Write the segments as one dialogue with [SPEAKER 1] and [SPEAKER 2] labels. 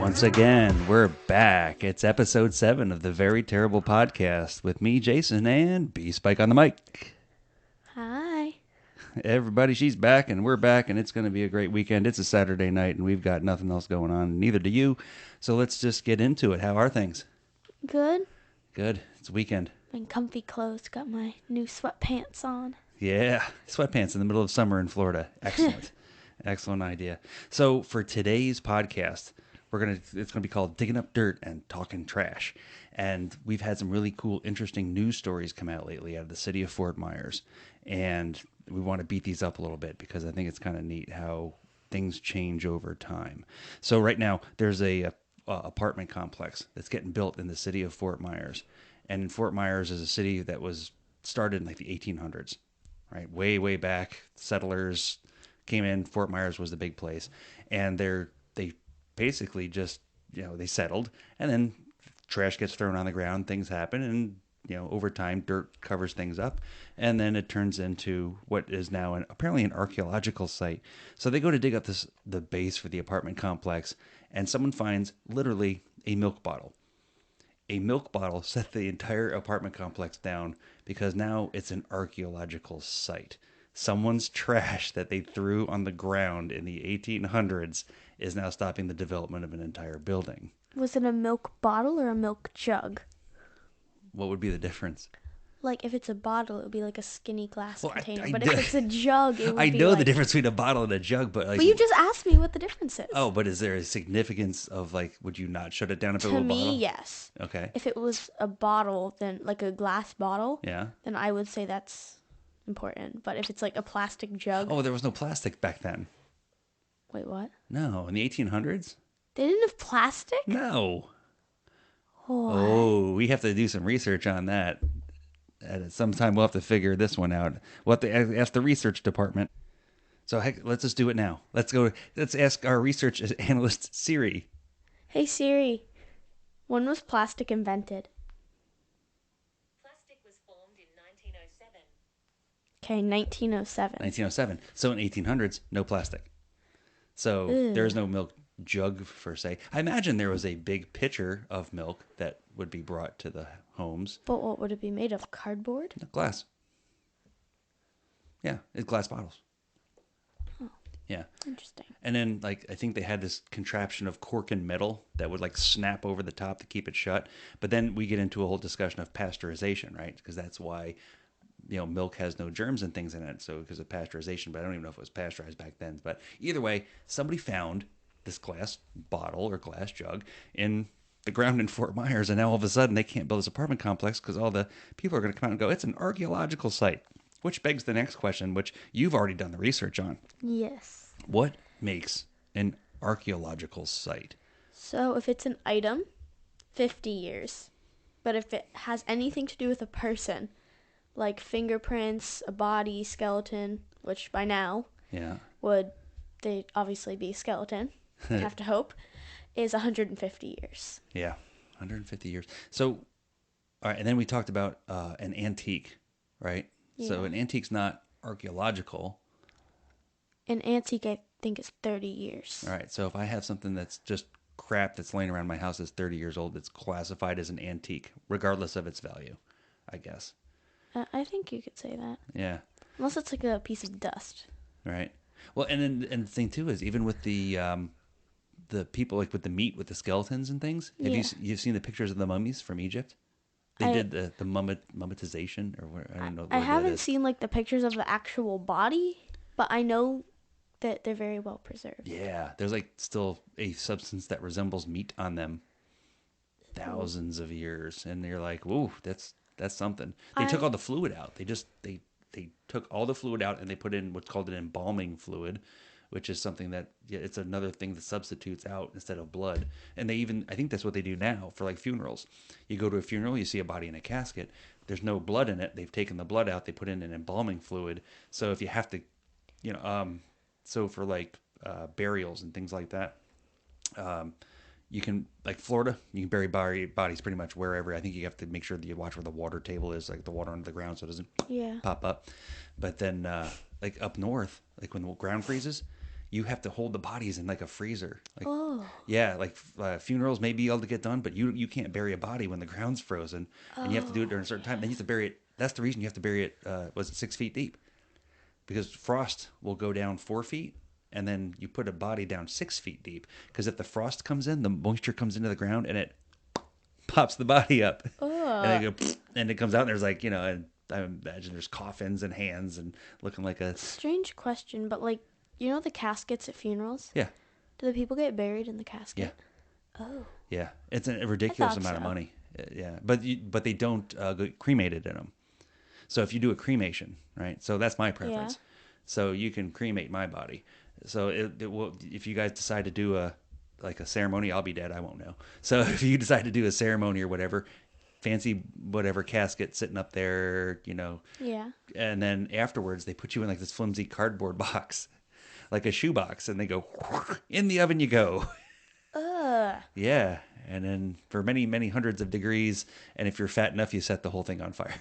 [SPEAKER 1] Once again, we're back. It's episode 7 of the Very Terrible Podcast with me, Jason, and B-Spike on the mic.
[SPEAKER 2] Hi.
[SPEAKER 1] Everybody, she's back, and we're back, and it's going to be a great weekend. It's a Saturday night, and we've got nothing else going on. Neither do you. So let's just get into it. How are things?
[SPEAKER 2] Good.
[SPEAKER 1] Good. It's a weekend.
[SPEAKER 2] In comfy clothes. Got my new sweatpants on.
[SPEAKER 1] Yeah. Sweatpants in the middle of summer in Florida. Excellent. Excellent idea. So for today's podcast, it's gonna be called Digging Up Dirt and Talking Trash. And we've had some really cool, interesting news stories come out lately out of the city of Fort Myers. And we want to beat these up a little bit because I think it's kind of neat how things change over time. So right now, there's a apartment complex that's getting built in the city of Fort Myers. And Fort Myers is a city that was started in like the 1800s, right? Way, way back. Settlers came in. Fort Myers was the big place. And they basically just, they settled. And then trash gets thrown on the ground. Things happen. And, over time, dirt covers things up. And then it turns into what is now apparently an archaeological site. So they go to dig up the base for the apartment complex. And someone finds literally a milk bottle. A milk bottle set the entire apartment complex down because now it's an archaeological site. Someone's trash that they threw on the ground in the 1800s is now stopping the development of an entire building.
[SPEAKER 2] Was it a milk bottle or a milk jug?
[SPEAKER 1] What would be the difference?
[SPEAKER 2] Like, if it's a bottle, it would be like a skinny glass container.
[SPEAKER 1] I
[SPEAKER 2] but if it's a jug, it would
[SPEAKER 1] I
[SPEAKER 2] be
[SPEAKER 1] know
[SPEAKER 2] like...
[SPEAKER 1] the difference between a bottle and a jug, but
[SPEAKER 2] But you just asked me what the difference is.
[SPEAKER 1] Oh, but is there a significance of, would you not shut it down if it was a bottle?
[SPEAKER 2] To me, yes.
[SPEAKER 1] Okay.
[SPEAKER 2] If it was a bottle, then like a glass bottle,
[SPEAKER 1] Yeah.
[SPEAKER 2] then I would say that's important. But if it's like a plastic jug...
[SPEAKER 1] Oh, there was no plastic back then.
[SPEAKER 2] Wait, what?
[SPEAKER 1] No, in the 1800s?
[SPEAKER 2] They didn't have plastic?
[SPEAKER 1] No.
[SPEAKER 2] What?
[SPEAKER 1] Oh, we have to do some research on that. At some time, we'll have to figure this one out. We'll have to ask the research department. So heck, let's just do it now. Let's ask our research analyst, Siri.
[SPEAKER 2] Hey, Siri. When was plastic invented?
[SPEAKER 3] Plastic was formed in 1907.
[SPEAKER 2] Okay, 1907.
[SPEAKER 1] 1907. So in 1800s, no plastic. So there's no milk jug, per se. I imagine there was a big pitcher of milk that would be brought to the homes.
[SPEAKER 2] But what would it be made of? Cardboard?
[SPEAKER 1] Glass. Yeah, it's glass bottles.
[SPEAKER 2] Oh,
[SPEAKER 1] yeah.
[SPEAKER 2] Interesting.
[SPEAKER 1] And then, I think they had this contraption of cork and metal that would, snap over the top to keep it shut. But then we get into a whole discussion of pasteurization, right? Because that's why, milk has no germs and things in it. So because of pasteurization, but I don't even know if it was pasteurized back then. But either way, somebody found this glass bottle or glass jug in the ground in Fort Myers, and now all of a sudden they can't build this apartment complex because all the people are going to come out and go, it's an archaeological site. Which begs the next question, which you've already done the research on.
[SPEAKER 2] Yes.
[SPEAKER 1] What makes an archaeological site?
[SPEAKER 2] So if it's an item, 50 years. But if it has anything to do with a person, like fingerprints, a body, skeleton, which by now would they obviously be a skeleton, I have to hope, is 150 years.
[SPEAKER 1] Yeah, 150 years. So, all right, and then we talked about an antique, right? Yeah. So an antique's not archaeological.
[SPEAKER 2] An antique, I think, is 30 years.
[SPEAKER 1] All right, so if I have something that's just crap that's laying around my house that's 30 years old, it's classified as an antique, regardless of its value, I guess.
[SPEAKER 2] I think you could say that.
[SPEAKER 1] Yeah.
[SPEAKER 2] Unless it's like a piece of dust.
[SPEAKER 1] Right. Well, and the thing too is even with the people with the meat with the skeletons and things. Have you've seen the pictures of the mummies from Egypt? They did the mummitization or what, I don't know.
[SPEAKER 2] I haven't seen the pictures of the actual body, but I know that they're very well preserved.
[SPEAKER 1] Yeah, there's still a substance that resembles meat on them, thousands of years, and you're like, "Ooh, that's something." They took all the fluid out. They took all the fluid out and they put in what's called an embalming fluid, which is something that it's another thing that substitutes out instead of blood. And I think that's what they do now for funerals. You go to a funeral, you see a body in a casket. There's no blood in it. They've taken the blood out. They put in an embalming fluid. So if you have to, so for burials and things like that, you can, Florida, you can bury bodies pretty much wherever. I think you have to make sure that you watch where the water table is, the water under the ground, so it doesn't pop up. But then, up north, when the ground freezes, you have to hold the bodies in like a freezer. Like,
[SPEAKER 2] Oh.
[SPEAKER 1] yeah, like funerals may be able to get done, but you can't bury a body when the ground's frozen, and you have to do it during a certain time. Then you have to bury it. That's the reason you have to bury it. Was it 6 feet deep? Because frost will go down 4 feet, and then you put a body down 6 feet deep. Because if the frost comes in, the moisture comes into the ground, and it pops the body up, and they go, and it comes out. And there's like and I imagine there's coffins and hands and looking like a
[SPEAKER 2] Strange question, but like, the caskets at funerals?
[SPEAKER 1] yeah.
[SPEAKER 2] Do the people get buried in the casket?
[SPEAKER 1] Yeah.
[SPEAKER 2] Oh.
[SPEAKER 1] Yeah, it's a ridiculous amount of
[SPEAKER 2] so.
[SPEAKER 1] money. Yeah, but they don't get cremated in them. So if you do a cremation, right? So that's my preference.
[SPEAKER 2] Yeah.
[SPEAKER 1] So you can cremate my body. So it will. If you guys decide to do a ceremony, I'll be dead. I won't know. So if you decide to do a ceremony or whatever, fancy whatever casket sitting up there,
[SPEAKER 2] Yeah.
[SPEAKER 1] and then afterwards they put you in like this flimsy cardboard box, like a shoe box, and they go in the oven. You go. Yeah, and then for many, many hundreds of degrees, and if you're fat enough, you set the whole thing on fire.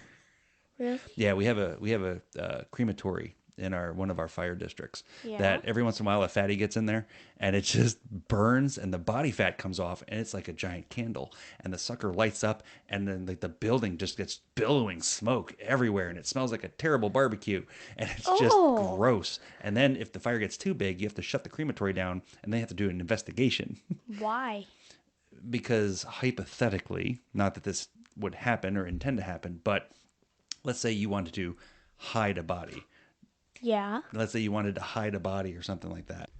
[SPEAKER 2] Really?
[SPEAKER 1] Yeah, we have a crematory in one of our fire districts
[SPEAKER 2] Yeah.
[SPEAKER 1] that every once in a while a fatty gets in there and it just burns and the body fat comes off and it's like a giant candle and the sucker lights up and then like the building just gets billowing smoke everywhere and it smells like a terrible barbecue and it's just gross. And then if the fire gets too big, you have to shut the crematory down and they have to do an investigation.
[SPEAKER 2] Why?
[SPEAKER 1] Because hypothetically, not that this would happen or intend to happen, but let's say you wanted to hide a body.
[SPEAKER 2] Yeah.
[SPEAKER 1] Let's say you wanted to hide a body or something like that.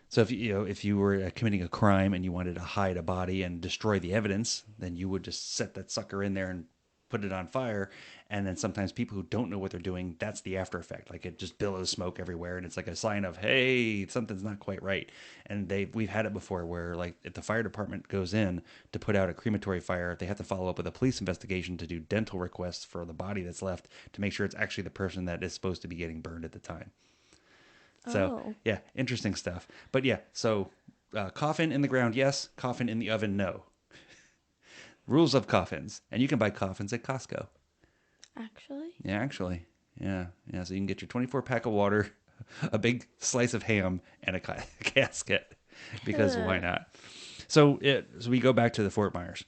[SPEAKER 1] So if you were committing a crime and you wanted to hide a body and destroy the evidence, then you would just set that sucker in there and put it on fire. And then sometimes people who don't know what they're doing, that's the after effect. Like it just billows smoke everywhere, and it's like a sign of, hey, something's not quite right. And we've had it before where like if the fire department goes in to put out a crematory fire, they have to follow up with a police investigation to do dental requests for the body that's left to make sure it's actually the person that is supposed to be getting burned at the time. So yeah, interesting stuff. But yeah, so coffin in the ground, yes. Coffin in the oven, no. Rules of coffins, and you can buy coffins at Costco.
[SPEAKER 2] Actually?
[SPEAKER 1] Yeah, actually. Yeah. So you can get your 24 pack of water, a big slice of ham, and a casket. Because why not? So we go back to the Fort Myers.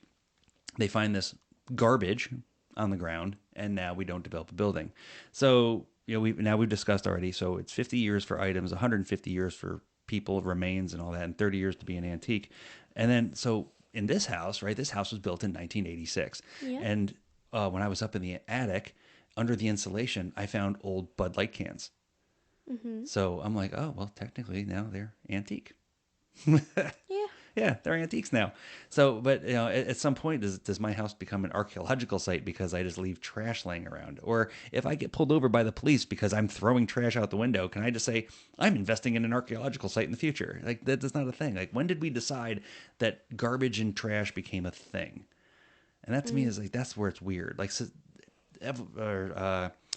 [SPEAKER 1] They find this garbage on the ground, and now we don't develop a building. So we've discussed already. So it's 50 years for items, 150 years for people, remains, and all that, and 30 years to be an antique. And then so in this house, right? This house was built in 1986, and when I was up in the attic, under the insulation, I found old Bud Light cans. Mm-hmm. So I'm like, oh, well, technically now they're antique.
[SPEAKER 2] Yeah.
[SPEAKER 1] Yeah, they're antiques now. So, but at some point, does my house become an archaeological site because I just leave trash laying around? Or if I get pulled over by the police because I'm throwing trash out the window, can I just say I'm investing in an archaeological site in the future? Like that's not a thing. Like when did we decide that garbage and trash became a thing? And that to me is like that's where it's weird. Like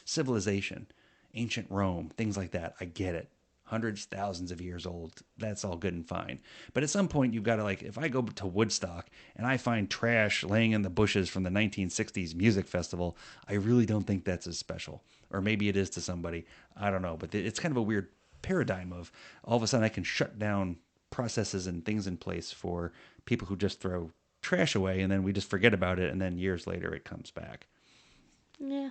[SPEAKER 1] civilization, ancient Rome, things like that. I get it. Hundreds, thousands of years old. That's all good and fine. But at some point, you've got to if I go to Woodstock and I find trash laying in the bushes from the 1960s music festival, I really don't think that's as special. Or maybe it is to somebody. I don't know. But it's kind of a weird paradigm of all of a sudden I can shut down processes and things in place for people who just throw trash away and then we just forget about it and then years later it comes back.
[SPEAKER 2] Yeah.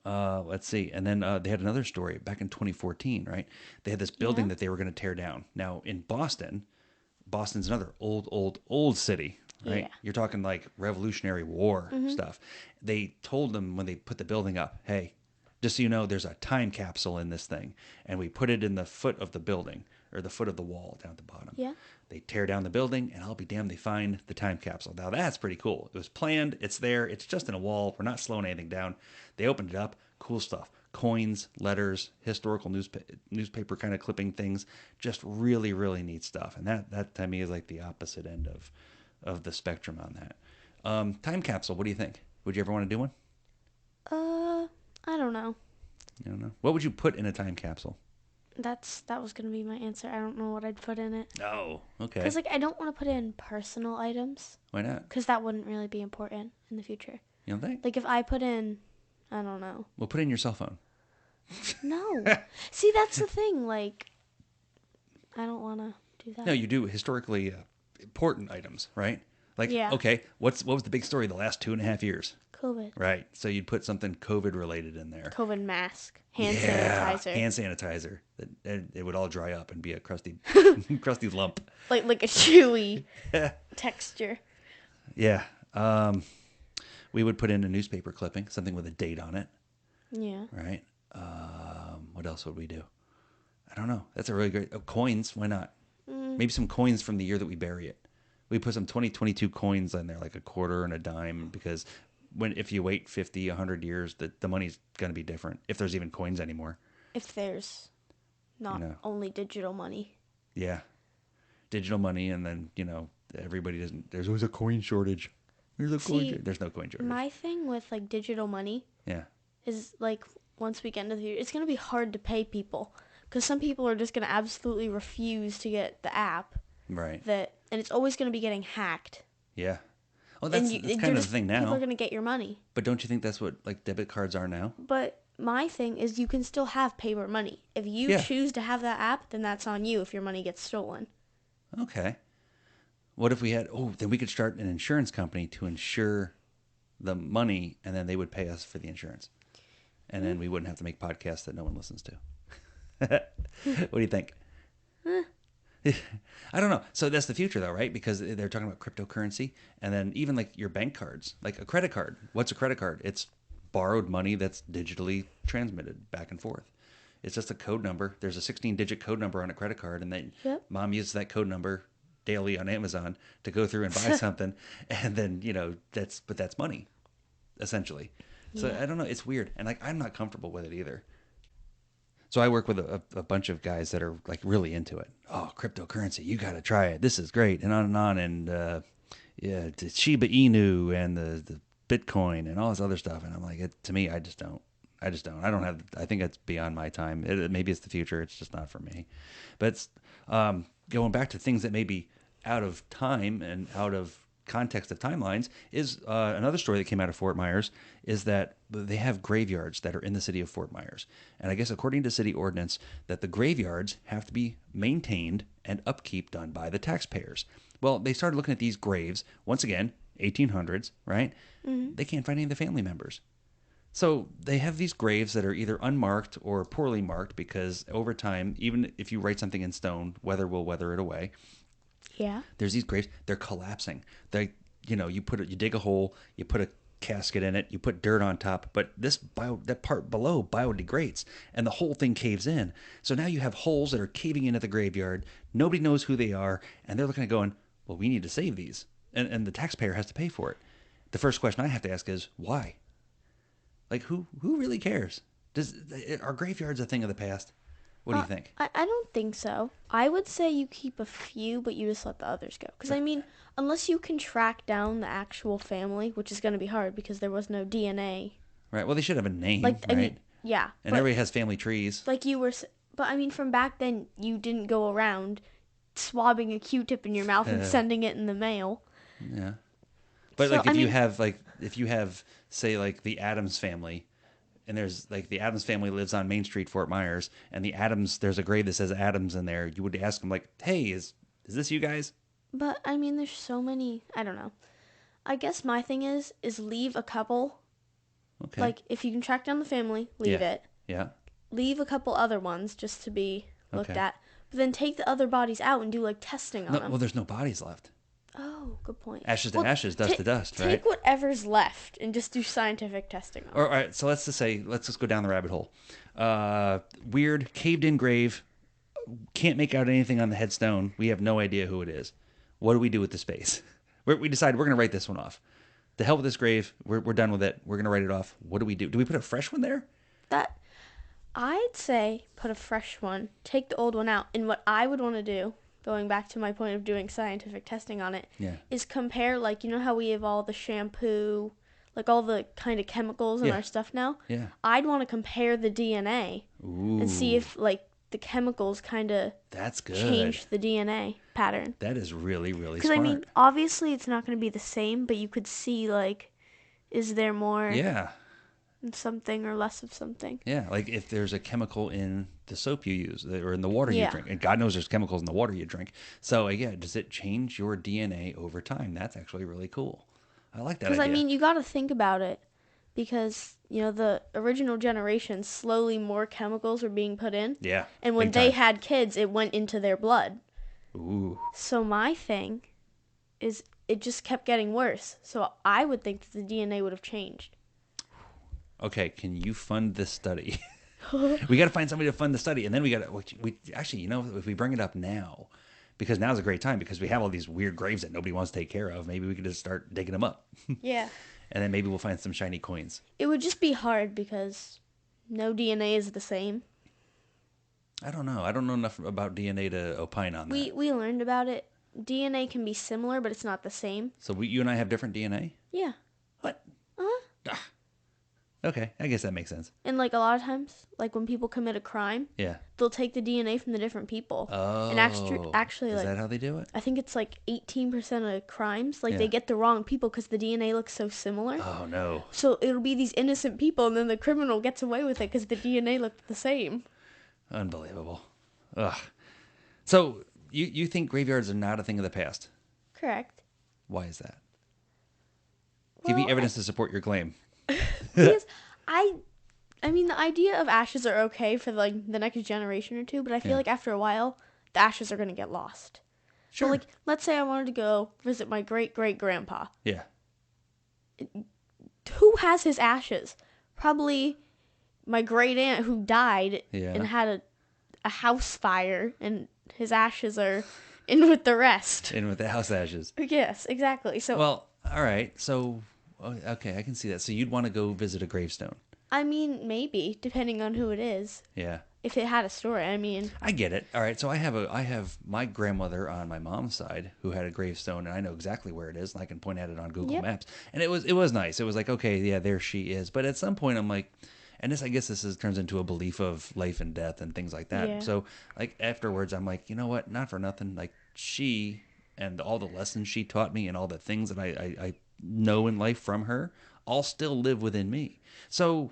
[SPEAKER 1] Let's see. And then they had another story back in 2014, right? They had this building that they were going to tear down. Now in Boston's another old city, right?
[SPEAKER 2] Yeah.
[SPEAKER 1] You're talking like Revolutionary War stuff. They told them when they put the building up, hey, just so you know, there's a time capsule in this thing. And we put it in the foot of the building or the foot of the wall down at the bottom.
[SPEAKER 2] Yeah.
[SPEAKER 1] They tear down the building, and I'll be damned, they find the time capsule. Now, that's pretty cool. It was planned. It's there. It's just in a wall. We're not slowing anything down. They opened it up. Cool stuff. Coins, letters, historical newspaper kind of clipping things. Just really, really neat stuff. And that to me is like the opposite end of the spectrum on that. Time capsule, what do you think? Would you ever want to do one?
[SPEAKER 2] I don't know.
[SPEAKER 1] I don't know. What would you put in a time capsule?
[SPEAKER 2] That was gonna be my answer. I don't know what I'd put in it.
[SPEAKER 1] Oh, okay.
[SPEAKER 2] Because I don't want to put in personal items.
[SPEAKER 1] Why not?
[SPEAKER 2] Because that wouldn't really be important in the future.
[SPEAKER 1] You don't think?
[SPEAKER 2] Like if I put in, I don't know.
[SPEAKER 1] Well, put in your cell phone.
[SPEAKER 2] No. See, that's the thing. Like, I don't want to do that.
[SPEAKER 1] No, you do historically important items, right? Like,
[SPEAKER 2] Yeah.
[SPEAKER 1] okay, what was the big story the last 2.5 years?
[SPEAKER 2] COVID.
[SPEAKER 1] Right. So you'd put something COVID related in there.
[SPEAKER 2] COVID mask. Hand
[SPEAKER 1] Yeah,
[SPEAKER 2] sanitizer.
[SPEAKER 1] hand sanitizer. It would all dry up and be a crusty, crusty lump.
[SPEAKER 2] Like a chewy texture.
[SPEAKER 1] Yeah. We would put in a newspaper clipping, something with a date on it.
[SPEAKER 2] Yeah.
[SPEAKER 1] Right. What else would we do? I don't know. That's a really great coins. Why not? Maybe some coins from the year that we bury it. We put some 2022 coins in there, like a quarter and a dime, because if you wait 50, 100 years, the money's going to be different. If there's even coins anymore.
[SPEAKER 2] If there's not only digital money.
[SPEAKER 1] Yeah. Digital money, and then, everybody doesn't. There's always a coin shortage. There's no coin shortage.
[SPEAKER 2] My thing with like digital money is like once we get into the future, it's going to be hard to pay people because some people are just going to absolutely refuse to get the app.
[SPEAKER 1] Right.
[SPEAKER 2] And it's always going to be getting hacked.
[SPEAKER 1] Yeah. Well, that's kind of the thing now.
[SPEAKER 2] People are going to get your money.
[SPEAKER 1] But don't you think that's what like debit cards are now?
[SPEAKER 2] But my thing is you can still have paper money. If you choose to have that app, then that's on you if your money gets stolen.
[SPEAKER 1] Okay. What if we had, then we could start an insurance company to insure the money, and then they would pay us for the insurance. And then we wouldn't have to make podcasts that no one listens to. What do you think? I don't know. So that's the future, though, right? Because they're talking about cryptocurrency, and then even like your bank cards, like a credit card. What's a credit card? It's borrowed money that's digitally transmitted back and forth. It's just a code number. There's a 16-digit code number on a credit card, and then mom uses that code number daily on Amazon to go through and buy something, and then that's money, essentially. So I don't know. It's weird, and like I'm not comfortable with it either. So I work with a bunch of guys that are like really into it. Oh, cryptocurrency, you got to try it. This is great, and on and on. And the Shiba Inu and the Bitcoin and all this other stuff. And I'm like, to me, I just don't. I think it's beyond my time. Maybe it's the future. It's just not for me. But it's, going back to things that may be out of time and out of context of timelines is another story that came out of Fort Myers is that they have graveyards that are in the city of Fort Myers. And I guess according to city ordinance that the graveyards have to be maintained and upkeep done by the taxpayers. Well, they started looking at these graves, once again, 1800s, right? Mm-hmm. They can't find any of the family members. So they have these graves that are either unmarked or poorly marked because over time, even if you write something in stone, weather will weather it away.
[SPEAKER 2] Yeah.
[SPEAKER 1] There's these graves, they're collapsing. You dig a hole, you put a casket in it, you put dirt on top, but that part below biodegrades and the whole thing caves in. So now you have holes that are caving into the graveyard. Nobody knows who they are, and they're looking at going, well, we need to save these. And the taxpayer has to pay for it. The first question I have to ask is, why? Like, who really cares? Are graveyards a thing of the past? What do you think?
[SPEAKER 2] I don't think so. I would say you keep a few, but you just let the others go. Because, I mean, unless you can track down the actual family, which is going to be hard because there was no DNA.
[SPEAKER 1] Right. Well, they should have a name,
[SPEAKER 2] right?
[SPEAKER 1] I
[SPEAKER 2] mean, yeah.
[SPEAKER 1] And everybody has family trees.
[SPEAKER 2] Like you were... But, I mean, from back then, you didn't go around swabbing a Q-tip in your mouth and sending it in the mail.
[SPEAKER 1] Yeah. But, so, if you have, say, like, the Addams family... And there's like the Addams family lives on Main Street, Fort Myers, and there's a grave that says Addams in there. You would ask them like, "Hey, is this you guys?"
[SPEAKER 2] But I mean, there's so many. I don't know. I guess my thing is leave a couple. Okay. Like if you can track down the family, leave it.
[SPEAKER 1] Yeah.
[SPEAKER 2] Leave a couple other ones just to be looked at, but then take the other bodies out and do like testing on them.
[SPEAKER 1] Well, there's no bodies left.
[SPEAKER 2] Oh, good point.
[SPEAKER 1] Ashes to ashes, dust to dust, right?
[SPEAKER 2] Take whatever's left and just do scientific testing on it.
[SPEAKER 1] All right, so let's just go down the rabbit hole. Weird, caved-in grave. Can't make out anything on the headstone. We have no idea who it is. What do we do with the space? We decide we're going to write this one off. The hell with this grave. We're done with it. We're going to write it off. What do we do? Do we put a fresh one there?
[SPEAKER 2] I'd say put a fresh one. Take the old one out. And what I would want to do, going back to my point of doing scientific testing on it, is compare, like, you know how we have all the shampoo, like all the kind of chemicals in our stuff now?
[SPEAKER 1] Yeah.
[SPEAKER 2] I'd want to compare the DNA and see if, like, the chemicals kind of change the DNA pattern.
[SPEAKER 1] That is really, really smart.
[SPEAKER 2] Because, I mean, obviously it's not going to be the same, but you could see, like, is there more something or less of something.
[SPEAKER 1] Yeah, like if there's a chemical in the soap you use or in the water you
[SPEAKER 2] Yeah.
[SPEAKER 1] drink, and God knows there's chemicals in the water you drink. So yeah, does it change your DNA over time? That's actually really cool. I like that
[SPEAKER 2] Because,
[SPEAKER 1] idea.
[SPEAKER 2] I mean, you got to think about it. Because, the original generation, slowly more chemicals were being put in.
[SPEAKER 1] Yeah.
[SPEAKER 2] And when
[SPEAKER 1] big
[SPEAKER 2] they
[SPEAKER 1] time.
[SPEAKER 2] had kids, it went into their blood.
[SPEAKER 1] Ooh.
[SPEAKER 2] So my thing is it just kept getting worse. So I would think that the DNA would have changed.
[SPEAKER 1] Okay, can you fund this study? We got to find somebody to fund the study, and then we got to. We actually, if we bring it up now, because now's a great time because we have all these weird graves that nobody wants to take care of. Maybe we could just start digging them up,
[SPEAKER 2] Yeah.
[SPEAKER 1] and then maybe we'll find some shiny coins.
[SPEAKER 2] It would just be hard because no DNA is the same.
[SPEAKER 1] I don't know. I don't know enough about DNA to opine on that.
[SPEAKER 2] We learned about it. DNA can be similar, but it's not the same.
[SPEAKER 1] So you and I have different DNA?
[SPEAKER 2] Yeah.
[SPEAKER 1] What?
[SPEAKER 2] Uh-huh.
[SPEAKER 1] Ah. Okay, I guess that makes sense.
[SPEAKER 2] And like a lot of times, like when people commit a crime,
[SPEAKER 1] Yeah.
[SPEAKER 2] they'll take the DNA from the different people.
[SPEAKER 1] Oh.
[SPEAKER 2] And actually,
[SPEAKER 1] is
[SPEAKER 2] like,
[SPEAKER 1] that how they do it?
[SPEAKER 2] I think it's like 18% of crimes, like
[SPEAKER 1] Yeah.
[SPEAKER 2] they get the wrong people because the DNA looks so similar.
[SPEAKER 1] Oh no.
[SPEAKER 2] So it'll be these innocent people, and then the criminal gets away with it because the DNA looked the same.
[SPEAKER 1] Unbelievable. Ugh. So you think graveyards are not a thing of the past?
[SPEAKER 2] Correct.
[SPEAKER 1] Why is that? Give me
[SPEAKER 2] Well,
[SPEAKER 1] evidence to support your claim.
[SPEAKER 2] Because I mean, the idea of ashes are okay for like the next generation or two, but I feel
[SPEAKER 1] Yeah.
[SPEAKER 2] like after a while, the ashes are gonna get lost.
[SPEAKER 1] Sure.
[SPEAKER 2] So like, let's say I wanted to go visit my great-great-grandpa.
[SPEAKER 1] Yeah.
[SPEAKER 2] Who has his ashes? Probably my great aunt who died
[SPEAKER 1] Yeah.
[SPEAKER 2] and had a house fire, and his ashes are in with the rest.
[SPEAKER 1] In with the house ashes.
[SPEAKER 2] Yes, exactly. So
[SPEAKER 1] Well, all right. So, okay, I can see that. So you'd want to go visit a gravestone.
[SPEAKER 2] I mean, maybe depending on who it is.
[SPEAKER 1] Yeah.
[SPEAKER 2] If it had a story, I mean,
[SPEAKER 1] I get it. All right. So I have my grandmother on my mom's side who had a gravestone, and I know exactly where it is, and I can point at it on Google
[SPEAKER 2] Yep.
[SPEAKER 1] Maps. And it was nice. It was like, okay, yeah, there she is. But at some point, I'm like, and I guess turns into a belief of life and death and things like that.
[SPEAKER 2] Yeah.
[SPEAKER 1] So like afterwards, I'm like, you know what? Not for nothing. Like she and all the lessons she taught me and all the things that I know in life from her all still live within me. So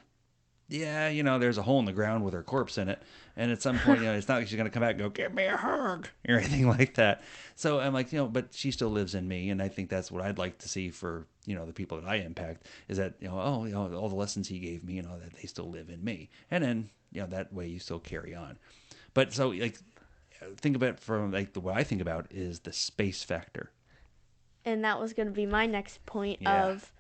[SPEAKER 1] yeah, there's a hole in the ground with her corpse in it. And at some point, it's not like she's going to come back and go, give me a hug or anything like that. So I'm like, but she still lives in me. And I think that's what I'd like to see for, the people that I impact is that, all the lessons he gave me and all that, they still live in me. And then, that way you still carry on. But so like, think about it from like the way I think about is the space factor.
[SPEAKER 2] and that was going to be my next point
[SPEAKER 1] Yeah.
[SPEAKER 2] of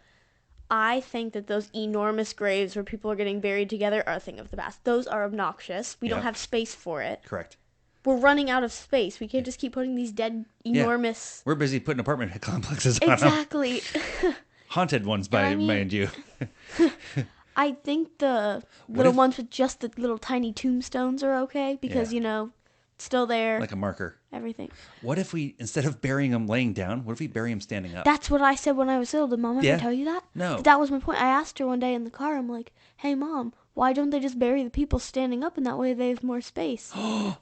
[SPEAKER 2] I think that those enormous graves where people are getting buried together are a thing of the past. Those are obnoxious. We don't
[SPEAKER 1] Yep.
[SPEAKER 2] have space for it.
[SPEAKER 1] Correct.
[SPEAKER 2] We're running out of space. We can't just keep putting these dead, enormous.
[SPEAKER 1] We're busy putting apartment complexes on them.
[SPEAKER 2] Exactly.
[SPEAKER 1] Haunted ones,
[SPEAKER 2] I mean-
[SPEAKER 1] mind you.
[SPEAKER 2] I think the little
[SPEAKER 1] if-
[SPEAKER 2] ones with just the little tiny tombstones are okay because,
[SPEAKER 1] Yeah.
[SPEAKER 2] it's still there,
[SPEAKER 1] Like a marker.
[SPEAKER 2] everything.
[SPEAKER 1] What if we, instead of burying them laying down, what if we bury them standing up?
[SPEAKER 2] That's what I said when I was little. Did Mom ever
[SPEAKER 1] Yeah.
[SPEAKER 2] tell you that?
[SPEAKER 1] No.
[SPEAKER 2] That was my point. I asked her one day in the car, I'm like, hey, Mom, why don't they just bury the people standing up and that way they have more space?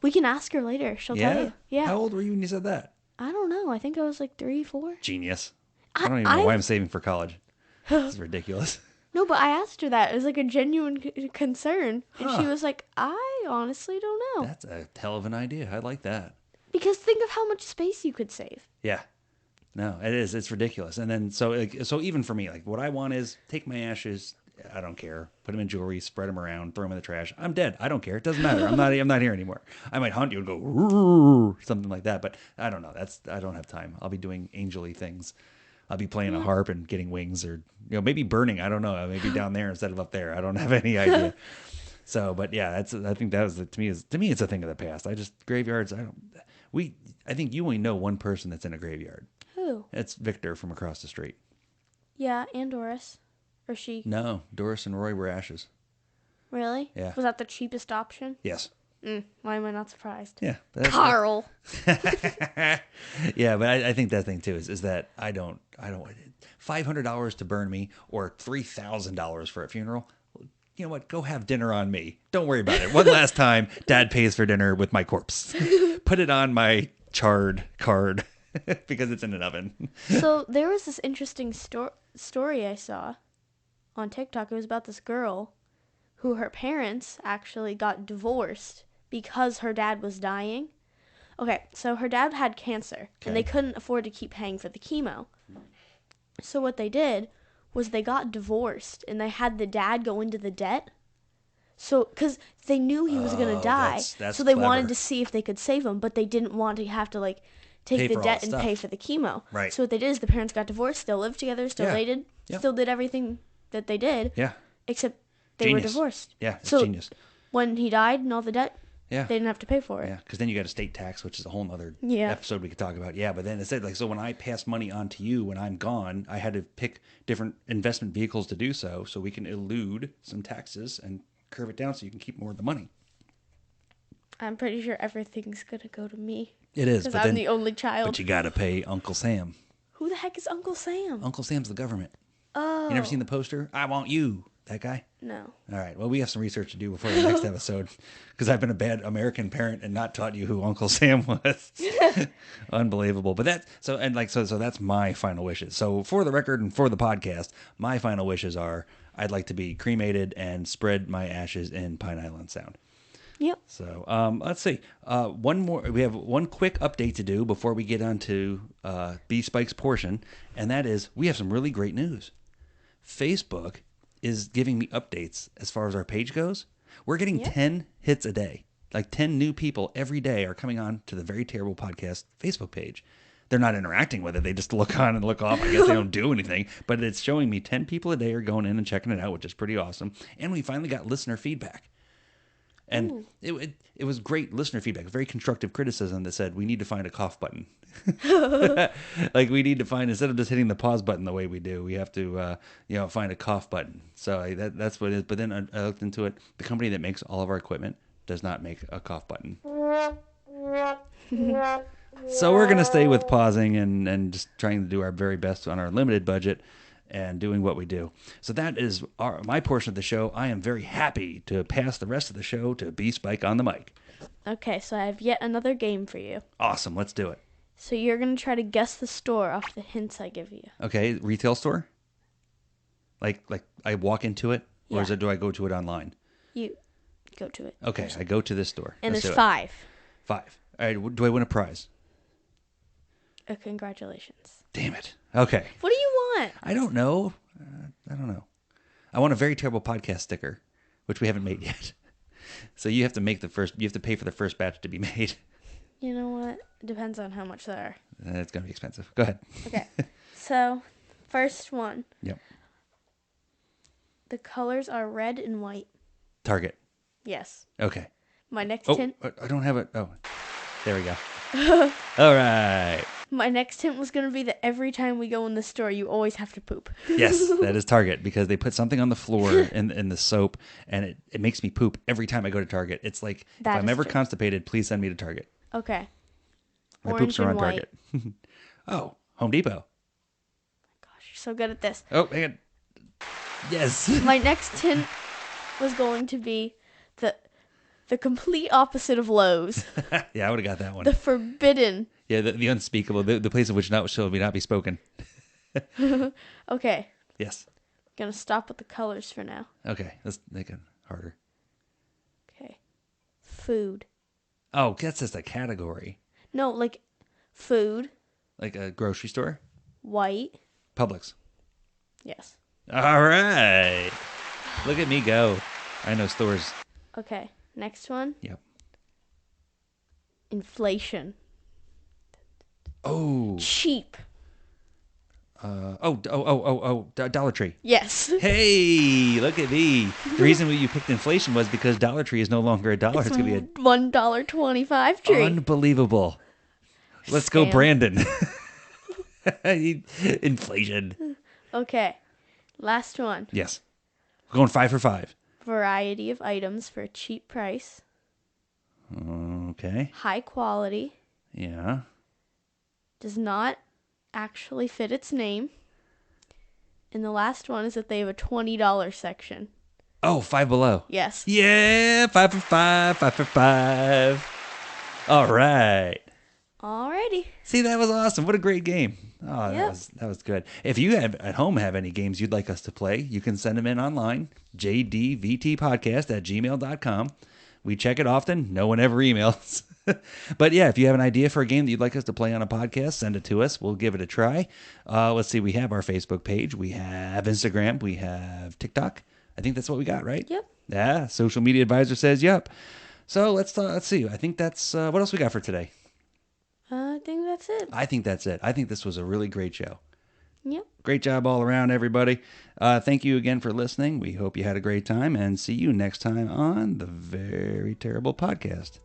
[SPEAKER 2] We can ask her later. She'll tell you. Yeah.
[SPEAKER 1] How old were you when you said that?
[SPEAKER 2] I don't know. I think I was like 3, 4.
[SPEAKER 1] Genius. I don't even know why I'm saving for college. This is ridiculous.
[SPEAKER 2] No, but I asked her that. It was like a genuine concern. And she
[SPEAKER 1] Huh.
[SPEAKER 2] was like, I honestly don't know.
[SPEAKER 1] That's a hell of an idea. I like that.
[SPEAKER 2] Because think of how much space you could save.
[SPEAKER 1] Yeah. No, it is. It's ridiculous. And then, so even for me, like what I want is take my ashes. I don't care. Put them in jewelry, spread them around, throw them in the trash. I'm dead. I don't care. It doesn't matter. I'm not here anymore. I might haunt you and go, "Roo," something like that. But I don't know. I don't have time. I'll be doing angel-y things. I'll be playing a harp and getting wings or, maybe burning. I don't know. Maybe down there instead of up there. I don't have any idea. So, but yeah, I think that was to me, it's a thing of the past. Graveyards. I think you only know one person that's in a graveyard.
[SPEAKER 2] Who?
[SPEAKER 1] It's Victor from across the street.
[SPEAKER 2] Yeah, and Doris. Or she.
[SPEAKER 1] No, Doris and Roy were ashes.
[SPEAKER 2] Really?
[SPEAKER 1] Yeah.
[SPEAKER 2] Was that the cheapest option?
[SPEAKER 1] Yes.
[SPEAKER 2] Why am I not surprised?
[SPEAKER 1] Yeah.
[SPEAKER 2] Carl.
[SPEAKER 1] Yeah, but I think that thing too is that I don't $500 to burn me or $3,000 for a funeral. You know what? Go have dinner on me. Don't worry about it. One last time, Dad pays for dinner with my corpse. Put it on my charred card because it's in an oven.
[SPEAKER 2] So there was this interesting story I saw on TikTok. It was about this girl who her parents actually got divorced because her dad was dying. Okay, so her dad had cancer, and they couldn't afford to keep paying for the chemo. So what they did was they got divorced, and they had the dad go into the debt. So, because they knew he was going to die,
[SPEAKER 1] that's
[SPEAKER 2] so they
[SPEAKER 1] clever.
[SPEAKER 2] wanted to see if they could save him, but they didn't want to have to, like, take
[SPEAKER 1] Pay
[SPEAKER 2] the
[SPEAKER 1] for all
[SPEAKER 2] debt
[SPEAKER 1] the
[SPEAKER 2] and
[SPEAKER 1] stuff.
[SPEAKER 2] pay for the chemo.
[SPEAKER 1] Right.
[SPEAKER 2] So what they did is the parents got divorced, still lived together, still
[SPEAKER 1] Yeah.
[SPEAKER 2] dated,
[SPEAKER 1] Yep.
[SPEAKER 2] still did everything that they did,
[SPEAKER 1] Yeah.
[SPEAKER 2] except they were
[SPEAKER 1] Genius.
[SPEAKER 2] divorced.
[SPEAKER 1] Yeah, it's
[SPEAKER 2] So
[SPEAKER 1] genius.
[SPEAKER 2] when he died and all the debt,
[SPEAKER 1] Yeah.
[SPEAKER 2] they didn't have to pay for it.
[SPEAKER 1] Yeah, because then you got estate tax, which is a whole nother
[SPEAKER 2] Yeah.
[SPEAKER 1] episode we could talk about. Yeah, but then it said, like, so when I pass money on to you when I'm gone, I had to pick different investment vehicles to do so we can elude some taxes and curve it down so you can keep more of the money.
[SPEAKER 2] I'm pretty sure everything's going to go to me.
[SPEAKER 1] It is,
[SPEAKER 2] Because
[SPEAKER 1] but
[SPEAKER 2] I'm
[SPEAKER 1] then
[SPEAKER 2] the only child.
[SPEAKER 1] but you got to pay Uncle Sam.
[SPEAKER 2] Who the heck is Uncle Sam?
[SPEAKER 1] Uncle Sam's the government.
[SPEAKER 2] Oh.
[SPEAKER 1] You never seen the poster? I want you. That guy?
[SPEAKER 2] No.
[SPEAKER 1] All right. Well, we have some research to do before the next episode because I've been a bad American parent and not taught you who Uncle Sam was. Unbelievable. But so that's my final wishes. So for the record and for the podcast, my final wishes are I'd like to be cremated and spread my ashes in Pine Island Sound.
[SPEAKER 2] Yep.
[SPEAKER 1] So let's see. We have one quick update to do before we get on to B Spike's portion, and that is we have some really great news. Facebook is giving me updates as far as our page goes. We're getting 10 hits a day. Like 10 new people every day are coming on to the Very Terrible Podcast Facebook page. They're not interacting with it. They just look on and look off. I guess they don't do anything. But it's showing me 10 people a day are going in and checking it out, which is pretty awesome. And we finally got listener feedback. And it was great listener feedback, very constructive criticism that said we need to find a cough button. Like we need to find, instead of just hitting the pause button the way we do, we have to find a cough button. So that's what it is. But then I looked into it. The company that makes all of our equipment does not make a cough button. So we're going to stay with pausing and just trying to do our very best on our limited budget and doing what we do. So that is my portion of the show. I am very happy to pass the rest of the show to B Spike on the mic.
[SPEAKER 2] Okay, so I have yet another game for you.
[SPEAKER 1] Awesome. Let's do it.
[SPEAKER 2] So you're going to try to guess the store off the hints I give you.
[SPEAKER 1] Okay. Retail store? Like I walk into it? Or
[SPEAKER 2] Yeah.
[SPEAKER 1] do I go to it online?
[SPEAKER 2] You go to it.
[SPEAKER 1] Okay. I go to this store.
[SPEAKER 2] And
[SPEAKER 1] Let's
[SPEAKER 2] there's
[SPEAKER 1] do it.
[SPEAKER 2] 5.
[SPEAKER 1] 5. All right. Do I win a prize?
[SPEAKER 2] Congratulations.
[SPEAKER 1] Damn it. Okay.
[SPEAKER 2] What do you want?
[SPEAKER 1] I don't know. I want a Very Terrible Podcast sticker, which we haven't made yet. So you have to pay for the first batch to be made.
[SPEAKER 2] You know what? It depends on how much there are.
[SPEAKER 1] It's going to be expensive. Go ahead.
[SPEAKER 2] Okay. So, first one.
[SPEAKER 1] Yep.
[SPEAKER 2] The colors are red and white.
[SPEAKER 1] Target.
[SPEAKER 2] Yes.
[SPEAKER 1] Okay.
[SPEAKER 2] My next
[SPEAKER 1] Oh,
[SPEAKER 2] hint.
[SPEAKER 1] I don't have it. Oh, there we go. All right.
[SPEAKER 2] My next hint was going to be that every time we go in the store, you always have to poop.
[SPEAKER 1] Yes, that is Target because they put something on the floor in the soap and it makes me poop every time I go to Target. It's like,
[SPEAKER 2] That
[SPEAKER 1] if I'm
[SPEAKER 2] is
[SPEAKER 1] ever
[SPEAKER 2] true.
[SPEAKER 1] constipated, please send me to Target.
[SPEAKER 2] Okay.
[SPEAKER 1] My
[SPEAKER 2] Orange
[SPEAKER 1] poops are
[SPEAKER 2] and
[SPEAKER 1] on
[SPEAKER 2] white.
[SPEAKER 1] Target. Oh, Home Depot.
[SPEAKER 2] Gosh, you're so good at this.
[SPEAKER 1] Oh, hang on. Yes.
[SPEAKER 2] My next hint was going to be the complete opposite of Lowe's.
[SPEAKER 1] Yeah, I would have got that one.
[SPEAKER 2] The forbidden.
[SPEAKER 1] Yeah, the unspeakable, the place of which shall not be spoken.
[SPEAKER 2] Okay.
[SPEAKER 1] Yes.
[SPEAKER 2] Gonna stop with the colors for now.
[SPEAKER 1] Okay, let's make it harder.
[SPEAKER 2] Okay. Food.
[SPEAKER 1] Oh, that's just a category.
[SPEAKER 2] No, like food.
[SPEAKER 1] Like a grocery store?
[SPEAKER 2] White.
[SPEAKER 1] Publix.
[SPEAKER 2] Yes.
[SPEAKER 1] All right. Look at me go. I know stores.
[SPEAKER 2] Okay. Next one.
[SPEAKER 1] Yep.
[SPEAKER 2] Inflation.
[SPEAKER 1] Oh.
[SPEAKER 2] Cheap.
[SPEAKER 1] Dollar Tree.
[SPEAKER 2] Yes.
[SPEAKER 1] Hey, look at me. The reason you picked inflation was because Dollar Tree is no longer a dollar. It's going to be
[SPEAKER 2] $1.25 tree.
[SPEAKER 1] unbelievable. Let's go,
[SPEAKER 2] Scam.
[SPEAKER 1] Brandon. Inflation.
[SPEAKER 2] Okay. Last one.
[SPEAKER 1] Yes. We're going 5 for 5.
[SPEAKER 2] Variety of items for a cheap price.
[SPEAKER 1] Okay.
[SPEAKER 2] High quality.
[SPEAKER 1] Yeah.
[SPEAKER 2] Does not actually fit its name. And the last one is that they have a $20 section.
[SPEAKER 1] Oh, Five Below.
[SPEAKER 2] Yes.
[SPEAKER 1] Yeah, 5 for 5, 5 for 5. All right.
[SPEAKER 2] Alrighty.
[SPEAKER 1] See, that was awesome. What a great game. Oh,
[SPEAKER 2] Yep.
[SPEAKER 1] that was good. If you have at home have any games you'd like us to play, you can send them in online, jdvtpodcast@gmail.com. We check it often. No one ever emails. But yeah, if you have an idea for a game that you'd like us to play on a podcast, send it to us. We'll give it a try. Let's see. We have our Facebook page. We have Instagram. We have TikTok. I think that's what we got, right?
[SPEAKER 2] Yep.
[SPEAKER 1] Yeah. Social media advisor says yep. So let's see. I think that's what else we got for today.
[SPEAKER 2] I think that's it.
[SPEAKER 1] I think that's it. I think this was a really great show.
[SPEAKER 2] Yep.
[SPEAKER 1] Great job all around, everybody. Thank you again for listening. We hope you had a great time and see you next time on the Very Terrible Podcast.